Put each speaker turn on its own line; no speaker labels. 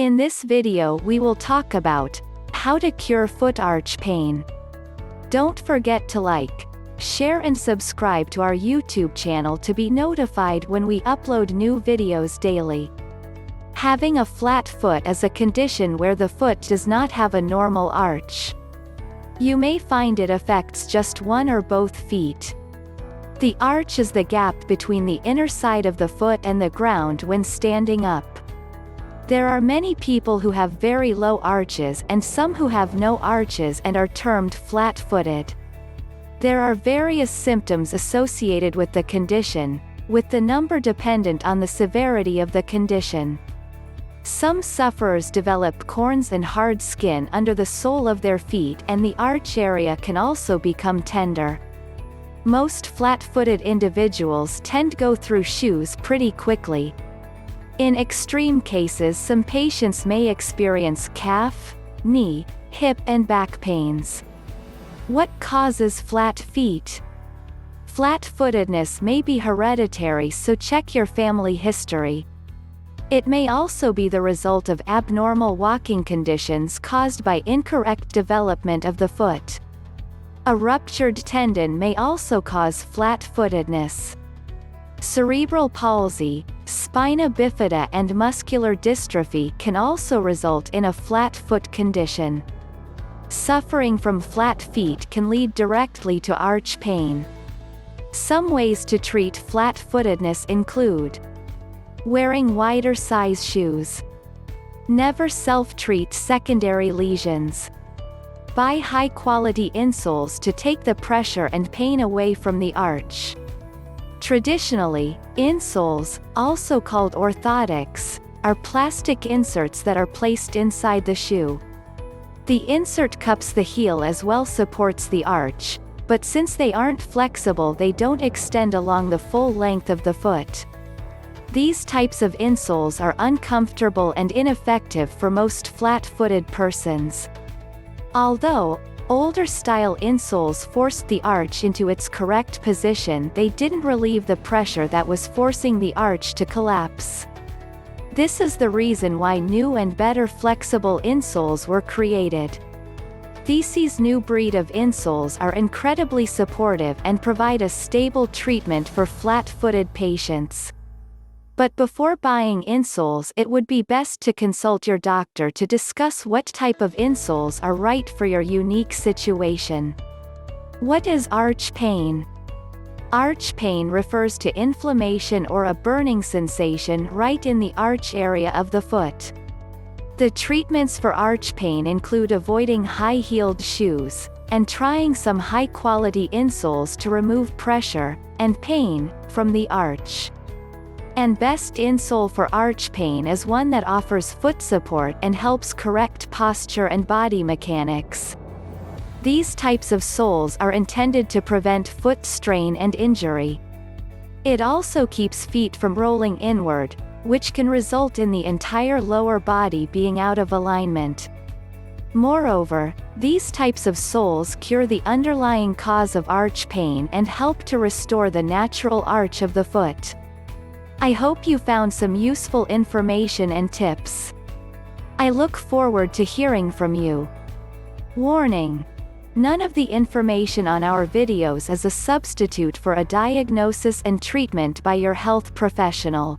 In this video we will talk about how to cure foot arch pain. Don't forget to like, share and subscribe to our YouTube channel to be notified when we upload new videos daily. Having a flat foot is a condition where the foot does not have a normal arch. You may find it affects just one or both feet. The arch is the gap between the inner side of the foot and the ground when standing up. There are many people who have very low arches and some who have no arches and are termed flat-footed. There are various symptoms associated with the condition, with the number dependent on the severity of the condition. Some sufferers develop corns and hard skin under the sole of their feet, and the arch area can also become tender. Most flat-footed individuals tend to go through shoes pretty quickly. In extreme cases, some patients may experience calf, knee, hip and back pains. What causes flat feet? Flat-footedness may be hereditary, so check your family history. It may also be the result of abnormal walking conditions caused by incorrect development of the foot. A ruptured tendon may also cause flat-footedness. Cerebral palsy, spina bifida and muscular dystrophy can also result in a flat foot condition. Suffering from flat feet can lead directly to arch pain. Some ways to treat flat-footedness include wearing wider size shoes. Never self-treat secondary lesions. Buy high-quality insoles to take the pressure and pain away from the arch. Traditionally, insoles, also called orthotics, are plastic inserts that are placed inside the shoe. The insert cups the heel as well supports the arch, but since they aren't flexible they don't extend along the full length of the foot. These types of insoles are uncomfortable and ineffective for most flat-footed persons. Although older-style insoles forced the arch into its correct position, they didn't relieve the pressure that was forcing the arch to collapse. This is the reason why new and better flexible insoles were created. These new breed of insoles are incredibly supportive and provide a stable treatment for flat-footed patients. But before buying insoles, it would be best to consult your doctor to discuss what type of insoles are right for your unique situation. What is arch pain? Arch pain refers to inflammation or a burning sensation right in the arch area of the foot. The treatments for arch pain include avoiding high-heeled shoes, and trying some high-quality insoles to remove pressure and pain from the arch. And best insole for arch pain is one that offers foot support and helps correct posture and body mechanics. These types of soles are intended to prevent foot strain and injury. It also keeps feet from rolling inward, which can result in the entire lower body being out of alignment. Moreover, these types of soles cure the underlying cause of arch pain and help to restore the natural arch of the foot. I hope you found some useful information and tips. I look forward to hearing from you. Warning: none of the information on our videos is a substitute for a diagnosis and treatment by your health professional.